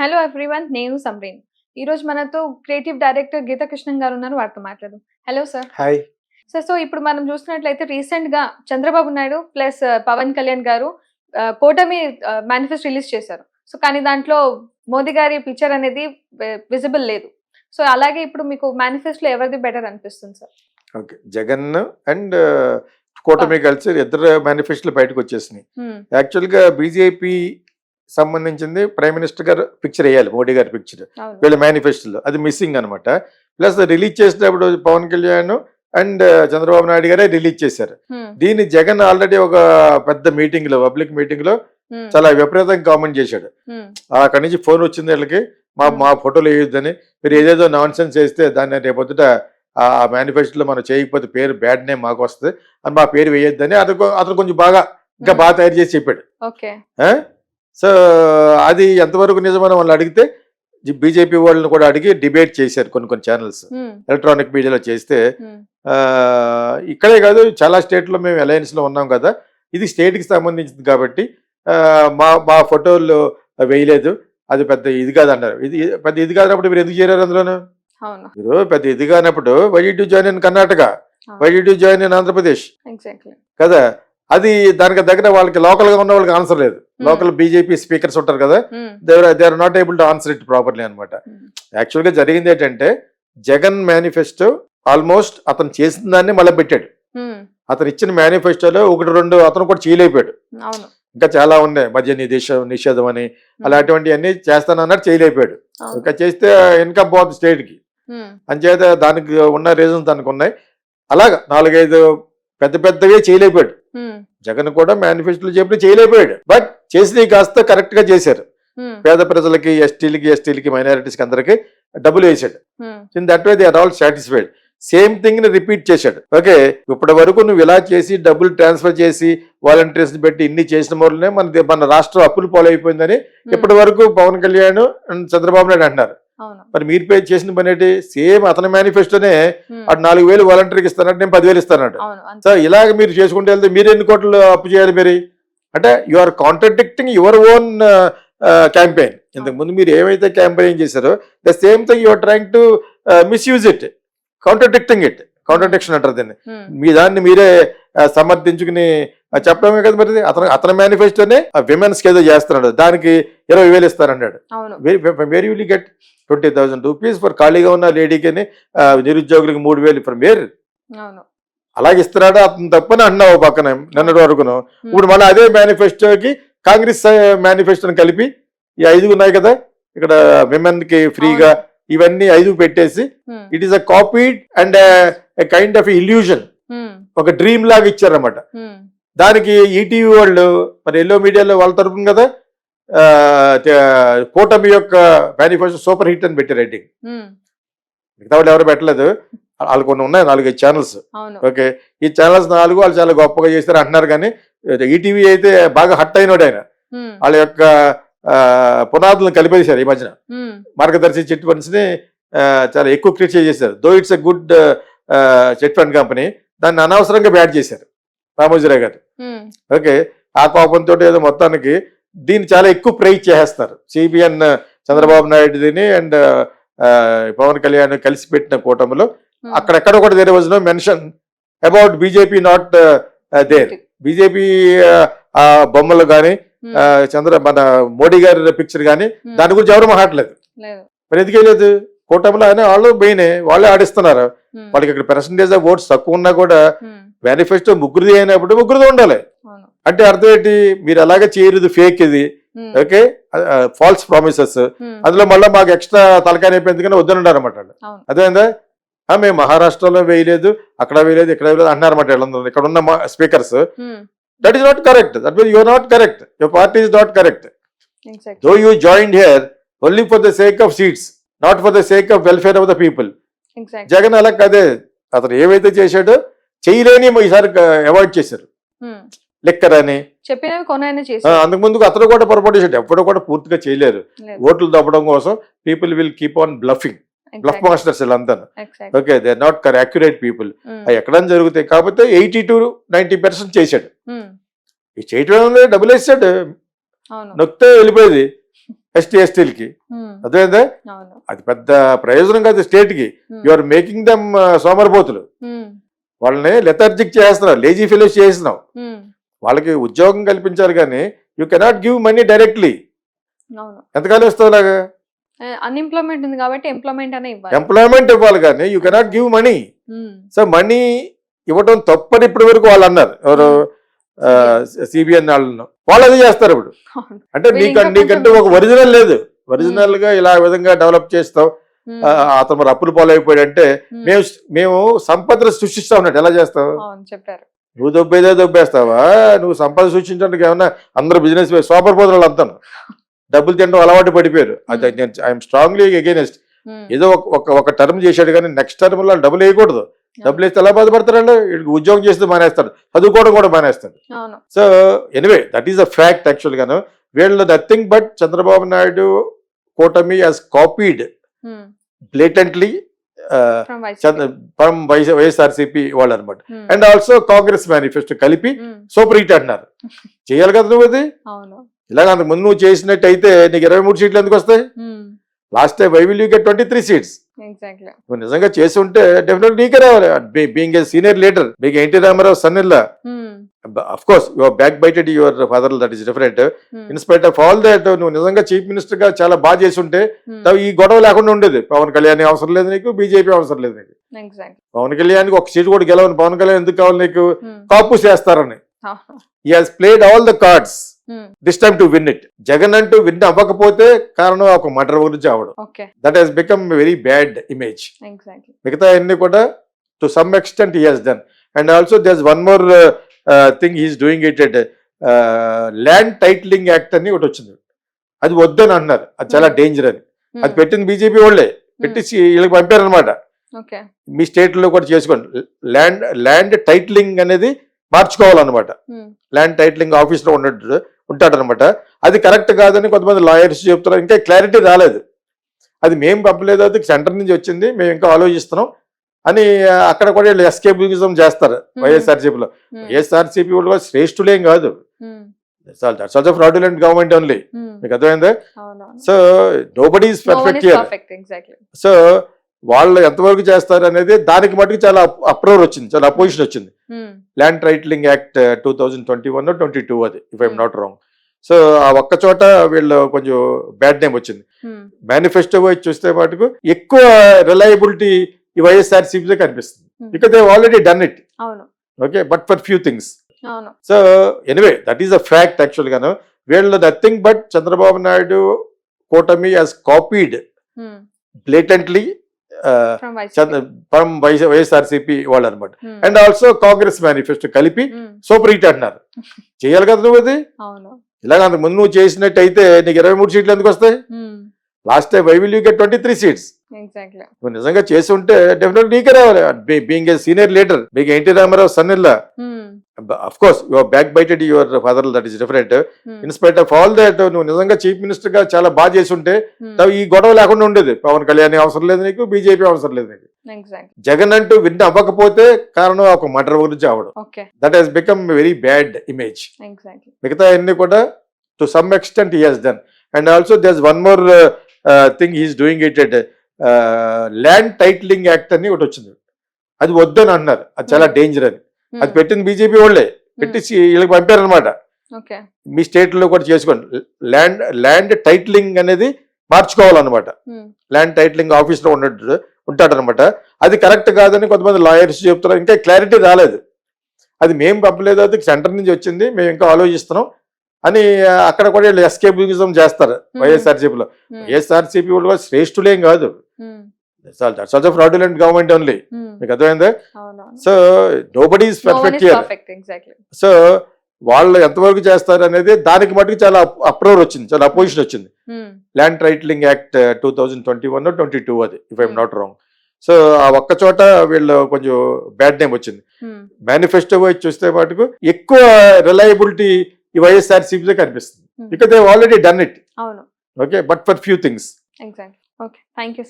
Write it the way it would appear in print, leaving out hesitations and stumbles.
Hello everyone, నేను సమ్రీన్. ఈరోజు మనతో క్రియేటివ్ డైరెక్టర్ గీతా కృష్ణన్ గారు ఉన్నారు. వారితో మాట్లాడదాం. Hello sir. Hi. Sir, so ఇప్పుడు మనం చూసినట్లయితే రీసెంట్‌గా చంద్రబాబు నాయుడు ప్లస్ పవన్ కళ్యాణ్ గారు కూటమి మేనిఫెస్టో రిలీజ్ చేశారు. సో కానీ దాంట్లో మోదీ గారి పిక్చర్ అనేది విజిబుల్ లేదు. సో అలాగే ఇప్పుడు మీకు మేనిఫెస్టోలో ఎవరిది బెటర్ అనిపిస్తుంది సార్? ఓకే. జగన్ అండ్ కూటమి కలిసి ఇద్దరు మేనిఫెస్టోలు బయటకు వచ్చేసినాయి. యాక్చువల్గా బీజేపీ సంబంధించింది ప్రైమ్ మినిస్టర్ గారు పిక్చర్ వేయాలి, మోడీ గారి పిక్చర్ వీళ్ళ మేనిఫెస్టోలో, అది మిస్సింగ్ అనమాట. ప్లస్ రిలీజ్ చేసేటప్పుడు పవన్ కళ్యాణ్ అండ్ చంద్రబాబు నాయుడు గారే రిలీజ్ చేశారు. దీన్ని జగన్ ఆల్రెడీ ఒక పెద్ద మీటింగ్ లో, పబ్లిక్ మీటింగ్ లో చాలా విపరీతంగా కామెంట్ చేశాడు. అక్కడి నుంచి ఫోన్ వచ్చింది వీళ్ళకి, మా ఫోటోలు వేయొద్దని, మీరు ఏదేదో నాన్ సెన్స్ వేస్తే దాన్ని రేపొద్దుట ఆ మేనిఫెస్టోలో మనం చేయకపోతే పేరు బ్యాడ్ నేమ్ మాకు వస్తుంది అని, మా పేరు వేయొద్దని అతను కొంచెం ఇంకా బాగా తయారు చేసి చెప్పాడు. సో అది ఎంతవరకు నిజమని వాళ్ళు అడిగితే బీజేపీ వాళ్ళని కూడా అడిగి డిబేట్ చేశారు కొన్ని ఛానల్స్ ఎలక్ట్రానిక్ మీడియాలో చేస్తే, ఇక్కడే కాదు చాలా స్టేట్లో మేము అలయన్స్ లో ఉన్నాం కదా, ఇది స్టేట్ కి సంబంధించింది కాబట్టి మా ఫోటోలు వేయలేదు, అది పెద్ద ఇది కాదన్నారు. ఇది పెద్ద ఇది కాదన్నప్పుడు మీరు ఎందుకు చేరారు అందులోను? మీరు పెద్ద ఇది కానప్పుడు why the join in Karnataka, why the join in Andhra Pradesh కదా, అది దానికి దగ్గర వాళ్ళకి లోకల్ గా ఉన్న వాళ్ళకి ఆన్సర్ లేదు. లోకల్ బీజేపీ స్పీకర్స్ ఉంటారు కదా, they are not able to answer it properly అనమాట. యాక్చువల్ గా జరిగింది ఏంటంటే, జగన్ మేనిఫెస్టో ఆల్మోస్ట్ అతను చేసిన దాన్ని మళ్ళీ పెట్టాడు. అతను ఇచ్చిన మేనిఫెస్టోలో ఒకటి రెండు అతను కూడా చేయలేపాడు. ఇంకా చాలా ఉన్నాయి, మద్య నిషేధం అని అలాంటివన్నీ చేస్తానన్నట్టు చేయలేపాడు. ఇంకా చేస్తే ఇన్కమ్ పోతుంది స్టేట్ కి, అంచేత దానికి ఉన్న రీజన్స్ దానికి ఉన్నాయి. అలాగా 4-5 పెద్దవే చేయలేపాడు. జగన్ కూడా మేనిఫెస్టోలో చెప్పి చేయలేకపోయాడు, బట్ చేసి కాస్త కరెక్ట్ గా చేశారు. పేద ప్రజలకి, ఎస్టీలకి మైనారిటీస్కి అందరికి డబ్బులు వేసాడు. That way they are all satisfied. Same thing ని రిపీట్ చేశాడు. ఓకే, ఇప్పటి వరకు నువ్వు ఇలా చేసి డబ్బులు ట్రాన్స్ఫర్ చేసి వాలంటీర్స్ పెట్టి ఇన్ని చేసిన మూలనే మన రాష్ట్రం అప్పులు పాలైపోయిందని ఇప్పటి వరకు పవన్ కళ్యాణ్ చంద్రబాబు నాయుడు అంటున్నారు. మరి మీరు పే చేసిన పని ఏంటి? సేమ్ అతని మేనిఫెస్టోనే అటు 4,000 వాలంటీర్కి ఇస్తానంటే నేను 10,000 ఇస్తానంట. సో ఇలాగ మీరు చేసుకుంటే వెళ్తే మీరు ఎన్ని కోట్లు అప్పు చేయాలి మరి? అంటే you are contradicting your own campaign. ఇంతకు ముందు మీరు ఏమైతే క్యాంపెయిన్ చేశారో the same thing you are trying to misuse it, contradicting it, contradiction అంటారు దీన్ని. మీ దాన్ని మీరే సమర్థించుకుని చెప్పడమే కదా మరి. అతని మేనిఫెస్టోనే విమెన్స్ కి ఏదో చేస్తున్నాడు, దానికి 20,000 ఇస్తానన్నాడు. Where will get 20,000 rupees for ఖాళీగా ఉన్న లేడీకి, నిరుద్యోగులకి 3,000 ఫ్రమ్ వేర్? అలాగే ఇస్తున్నాడు అతను తప్పని అన్నావు పక్కన నిన్నటి వరకును. ఇప్పుడు మళ్ళీ అదే మేనిఫెస్టోకి కాంగ్రెస్ మేనిఫెస్టోని కలిపి ఈ 5 ఉన్నాయి కదా, ఇక్కడ విమెన్ కి ఫ్రీగా ఇవన్నీ 5 పెట్టేసి it is a copied and kind of illusion, ఒక డ్రీమ్ లాగా ఇచ్చారన్నమాట. దానికి ఈటీవీ వాళ్ళు మరి ఎల్లో మీడియాలో వాళ్ళ తరపున కదా కూటమి యొక్క మేనిఫెస్టో సూపర్ హిట్ అని పెట్టి రైటింగ్. మిగతా వాళ్ళు ఎవరు పెట్టలేదు, వాళ్ళు కొన్ని ఉన్నాయి 4-5 ఛానల్స్. ఓకే, ఈ ఛానల్స్ 4 వాళ్ళు చాలా గొప్పగా చేస్తారు అంటున్నారు, కానీ ఈటీవీ అయితే బాగా హట్ అయినాడు ఆయన. వాళ్ళ యొక్క పునాదులను కలిపేశారు ఈ మధ్యన. మార్గదర్శి చిట్ ఫండ్స్ ని చాలా ఎక్కువ క్రిటిసైజ్ చేశారు. Though it's a good chit fund company, దాన్ని అనవసరంగా బ్యాడ్ చేశారు రామోజీరావు గారు. ఓకే, ఆ కోపంతో ఏదో మొత్తానికి దీన్ని చాలా ఎక్కువ ప్రైజ్ చేసేస్తారు. సిబిఎన్ చంద్రబాబు నాయుడు దీన్ని అండ్ పవన్ కళ్యాణ్ కలిసి పెట్టిన కూటమిలో అక్కడెక్కడ కూడా there was no mention about BJP not there. BJP బొమ్మలు కానీ మన మోడీ గారి పిక్చర్ కానీ దాని గురించి ఎవరు మాట్లాడలేదు. మరి ఎందుకు లేదు? కూటమిలో ఆయన వాళ్ళు మెయినే, వాళ్ళే ఆడిస్తున్నారు. వాళ్ళకి ఇక్కడ పర్సంటేజ్ ఆఫ్ ఓట్స్ తక్కువ ఉన్నా కూడా మేనిఫెస్టో ముగ్గురిది అయినప్పుడు ముగ్గురిది ఉండాలి. అంటే అర్థం ఏంటి? మీరు అలాగే చేయలేదు, ఫేక్ ఇది. Okay, falls promises. అందులో మళ్ళీ మాకు ఎక్స్ట్రా తలకాయ అయిపోయింది కానీ వద్దనున్నారు అనమాట. అదేందా, మేము మహారాష్ట్రలో వేయలేదు, అక్కడ వేయలేదు, ఇక్కడ వేయలేదు అంటున్నారన్నమాట వీళ్ళందరూ, ఇక్కడ ఉన్న speakers. That is not correct. That means you are not correct. Your party is not correct. Exactly. Though you joined here only for the sake of seats, not for the sake of welfare of the people. Exactly. Jagan అలా కదే, అతను ఏవైతే చేశాడో చేయలేని ఈసారి avoid చేశారు. Liquor అని చెప్పినవి కొనైనా చేసి అందుకు ముందుకు అతను కూడా పొరపాటు చేశాడు. ఎప్పుడు కూడా పూర్తిగా చేయలేరు. ఓట్లు దప్పడం కోసం people will keep on bluffing. Bluff masters వీళ్ళంతా. Okay, they are not accurate people. ఎక్కడ జరుగుతాయి. కాకపోతే 80 to 90% చేశాడు. ఈ చేయటం డబ్బులు వేసాడు, నొక్కితే వెళ్ళిపోయేది. ఎస్టీలకి. అర్థమైందా? అవును. అది పెద్ద ప్రయోజనం కాదు స్టేట్ కి. యు ఆర్ మేకింగ్ దమ్ సోమరిపోతులు. వాళ్ళని లెథార్జిక్ చేస్తున్నావు, లేజీ ఫెలోస్ చేస్తున్నావు. వాళ్ళకి ఉద్యోగం కల్పించాలి కానీ you cannot give money directly. అవును. ఎంతకాలం ఇస్తావు లాగా? అన్ఎంప్లాయ్మెంట్ ఉంది కాబట్టి ఎంప్లాయ్మెంట్ అనే ఇవ్వాలి. ఎంప్లాయ్మెంట్ ఇవ్వాలి కానీ you cannot give money. So money ఇవ్వడం తప్పని ఇప్పటి వరకు వాళ్ళు అన్నారు. ఎవరు? సిబిఎన్ వాళ్ళు అది చేస్తారు ఇప్పుడు. అంటే నీకంటూ ఒక ఒరిజినల్ లేదు. ఒరిజినల్ గా ఇలా విధంగా డెవలప్ చేస్తావు. అతను మరి అప్పులు పాలైపోయాడు అంటే మేము సంపద సృష్టిస్తా ఉన్నట్టు ఎలా చేస్తావు? చెప్పారు. నువ్వు దొబ్బేస్తావా? నువ్వు సంపద సృష్టించడానికి ఏమన్నా అందరూ బిజినెస్ సూపర్ పోతులు అంతాను డబ్బులు తినడం అలవాటు పడిపోయారు. అది నేను ఐఎమ్ స్ట్రాంగ్లీ అగైనెస్ట్. ఏదో ఒక టర్మ్ చేశాడు కానీ నెక్స్ట్ టర్మ్ లో డబ్బులు వేయకూడదు. డబ్బులు వేస్తే ఎలా బాధపడతారండి? ఉద్యోగం చేస్తే మానేస్తాడు, చదువుకోవడం కూడా మానేస్తాడు. So anyway that is a fact. Actual గాను వీళ్ళు నథింగ్ బట్ చంద్రబాబు నాయుడు కూటమి has copied blatantly from YSRCP వాళ్ళు అనమాట. అండ్ ఆల్సో కాంగ్రెస్ మేనిఫెస్టో కలిపి సూపర్ హిట్ అంటున్నారు. చేయాలి కదా నువ్వు అది. ఇలాగ అంతకు ముందు నువ్వు చేసినట్టయితే నీకు 23 సీట్లు ఎందుకు వస్తాయి? Last time why will you get 23 seats. నువ్వు నిజంగా చేసి ఉంటే డెఫినెట్ నీకే రావాలి. Being a senior leader, being NT Ramarao son in law, of course you are back bited your father, that is different. In spite of all that నువ్వు నిజంగా chief minister గా చాలా బాగా చేసి ఉంటే ఈ గొడవ లేకుండా ఉండేది. పవన్ కళ్యాణ్ అవసరం లేదు నీకు, బీజేపీ అవసరం లేదు నీకు. పవన్ కళ్యాణ్ ఒక సీట్ కూడా గెలవని పవన్ కళ్యాణ్ ఎందుకు కావాలి నీకు? కాపు చేస్తారని. He has played all the cards this time to win it. Jagan అంటూ విన్ అవ్వకపోతే కారణం ఒక మర్డర్ గురించి అవడం. That he's become very bad image. మిగతా అన్ని కూడా to some extent he he's done. And also there is one more thing he's doing it. Land titling act అని ఒకటి వచ్చింది. అది వద్దని అన్నారు. అది చాలా డేంజర్ అని. అది పెట్టింది బీజేపీ వాళ్ళే పెట్టి వీళ్ళకి పంపారనమాట. మీ స్టేట్ లో కూడా చేసుకోండి. ల్యాండ్ టైటిలింగ్ అనేది మార్చుకోవాలన్నమాట. ల్యాండ్ టైటిలింగ్ ఆఫీస్ లో ఉంటాడనమాట. అది కరెక్ట్ కాదని కొంతమంది లాయర్స్ చెప్తున్నారు. ఇంకా క్లారిటీ రాలేదు. అది మేము పంపలేదు, అది సెంటర్ నుంచి వచ్చింది, మేము ఇంకా ఆలోచిస్తున్నాం అని అక్కడ కూడా వీళ్ళు ఎస్కేపిజం చేస్తారు వైఎస్ఆర్సీపీలో. వైఎస్ఆర్సీపీ వాళ్ళు శ్రేష్ఠులేం కాదు. That's also fraudulent government only. మీకు అర్థమైందా? So nobody is perfect here. So వాళ్ళు ఎంతవరకు చేస్తారు అనేది దానికి మటుకు చాలా అప్రోర్ వచ్చింది, చాలా అపోజిషన్ వచ్చింది. ల్యాండ్ టైటిలింగ్ యాక్ట్ 2021-22 అది, if I'm not wrong. So ఆ ఒక్క చోట వీళ్ళు కొంచెం బ్యాడ్ నేమ్ వచ్చింది. మేనిఫెస్టో వచ్చి చూస్తే మటుకు ఎక్కువ రిలయబిలిటీ ఈ వైఎస్ఆర్సీపీ కనిపిస్తుంది. Because they already done it. Okay, but for few things. So anyway that is a fact. Actual గాను వీళ్ళు నథింగ్ బట్ చంద్రబాబు నాయుడు కూటమి has copied blatantly from YSRCP వాళ్ళు అనమాట. అండ్ ఆల్సో కాంగ్రెస్ మేనిఫెస్టో కలిపి సూపర్ హిట్ అంటున్నారు. చేయాలి కదా నువ్వు అది. ఇలాగ అంతకు ముందు నువ్వు చేసినట్టయితే నీకు 23 సీట్లు ఎందుకు వస్తాయి? Last time why will you get 23 seats. నువ్వు నిజంగా చేసి ఉంటే డెఫినెట్ నీకే రావాలి. Being a senior leader, being NT Ramarao son in law, of course you are back bited your father, that is different. In spite of all that నువ్వు నిజంగా chief minister గా చాలా బాగా చేసి ఉంటే ఈ గొడవ లేకుండా ఉండేది. పవన్ కళ్యాణ్ అవసరం లేదు నీకు, బీజేపీ అవసరం లేదు నీకు. జగన్ అంటూ విన్ అవ్వకపోతే కారణం ఒక మర్డర్ గురించి అవడం. That he's become very bad image. మిగతా అన్ని కూడా to some extent he he's done. And also there is one more thing he's doing it. Land titling act అని ఒకటి వచ్చింది. అది వద్దని అన్నారు. అది చాలా డేంజర్ అని. అది పెట్టింది బీజేపీ వాళ్ళే పెట్టి వీళ్ళకి పంపారనమాట. మీ స్టేట్ లో కూడా చేసుకోండి. ల్యాండ్ టైటిలింగ్ అనేది మార్చుకోవాలన్నమాట. ల్యాండ్ టైటిలింగ్ ఆఫీస్ లో ఉంటాడనమాట. అది కరెక్ట్ కాదని కొంతమంది లాయర్స్ చెప్తున్నారు. ఇంకా క్లారిటీ రాలేదు. అది మేము పంపలేదు, అది సెంటర్ నుంచి వచ్చింది, మేము ఇంకా ఆలోచిస్తున్నాం అని అక్కడ కూడా వీళ్ళు ఎస్కేపిజం చేస్తారు వైఎస్ఆర్సీపీలో. వైఎస్ఆర్సీపీ వాళ్ళు శ్రేష్ఠులేం కాదు. That's also fraudulent government only. మీకు అర్థమైందా? So nobody is perfect here. So వాళ్ళు ఎంతవరకు చేస్తారు అనేది దానికి మటుకు చాలా అప్రోర్ వచ్చింది, చాలా అపోజిషన్ వచ్చింది. ల్యాండ్ టైటిలింగ్ యాక్ట్ 2021-22 అది, if I'm not wrong. So ఆ ఒక్క చోట వీళ్ళు కొంచెం బ్యాడ్ నేమ్ వచ్చింది. మేనిఫెస్టో వచ్చి చూస్తే మటుకు ఎక్కువ రిలయబిలిటీ ఈ వైఎస్ఆర్సీపీ కనిపిస్తుంది. Because they already done it. Okay, but for few things. Thank you.